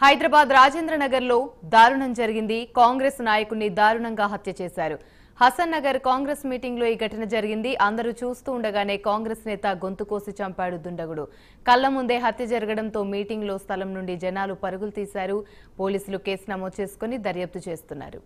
హైదరాబాద్ రాజేంద్ర నగర్ లో దారుణం జరిగింది. కాంగ్రెస్ నాయకుడిని దారుణంగా హత్య చేశారు. హసన్ నగర్ కాంగ్రెస్ మీటింగ్ లో ఈ ఘటన జరిగింది. అందరూ చూస్తూ ఉండగానే కాంగ్రెస్ నేత గొంతు కోసి చంపాడు దుండగుడు. కళ్ల ముందే హత్య జరగడంతో మీటింగ్ లో స్థలం నుండి జనాలు పరుగులు తీశారు. పోలీసులు కేసు నమోదు చేసుకుని దర్యాప్తు చేస్తున్నారు.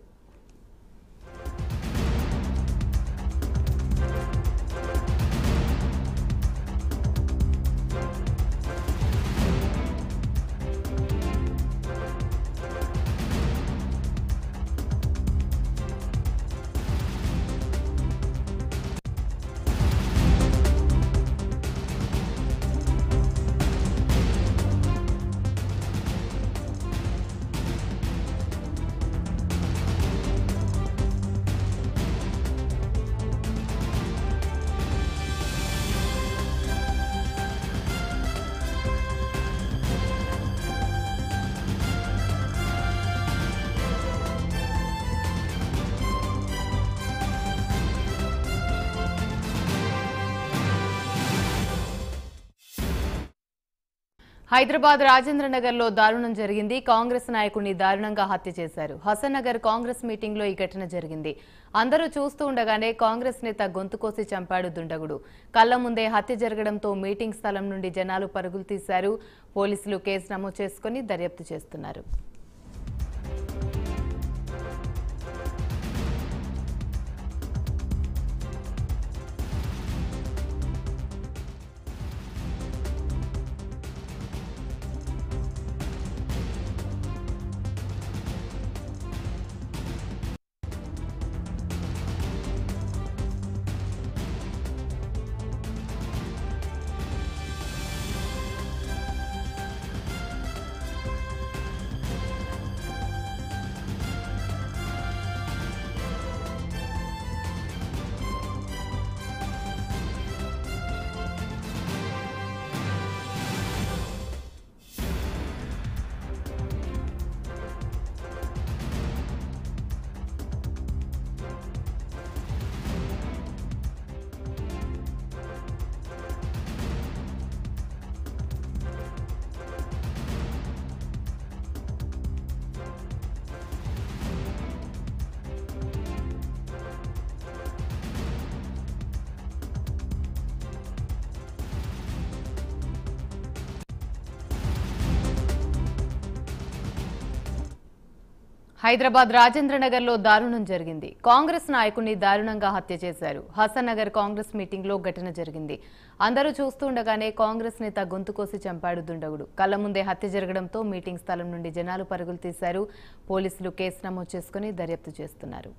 హైదరాబాద్ రాజేంద్ర నగర్ లో దారుణం జరిగింది. కాంగ్రెస్ నాయకుడిని దారుణంగా హత్య చేశారు. హసన్ నగర్ కాంగ్రెస్ మీటింగ్ లో ఈ ఘటన జరిగింది. అందరూ చూస్తూ ఉండగానే కాంగ్రెస్ నేత గొంతు కోసి చంపాడు దుండగుడు. కళ్ల ముందే హత్య జరగడంతో మీటింగ్ స్థలం నుండి జనాలు పరుగులు తీశారు. పోలీసులు కేసు నమోదు చేసుకుని దర్యాప్తు చేస్తున్నారు. హైదరాబాద్ రాజేంద్ర నగర్ లో దారుణం జరిగింది. కాంగ్రెస్ నాయకుడిని దారుణంగా హత్య చేశారు. హసన్ నగర్ కాంగ్రెస్ మీటింగ్ లో ఘటన జరిగింది. అందరూ చూస్తూ ఉండగానే కాంగ్రెస్ నేత గొంతు కోసి చంపాడు దుండగుడు. కళ్ల ముందే హత్య జరగడంతో మీటింగ్ స్థలం నుండి జనాలు పరుగులు తీశారు. పోలీసులు కేసు నమోదు చేసుకుని దర్యాప్తు చేస్తున్నారు.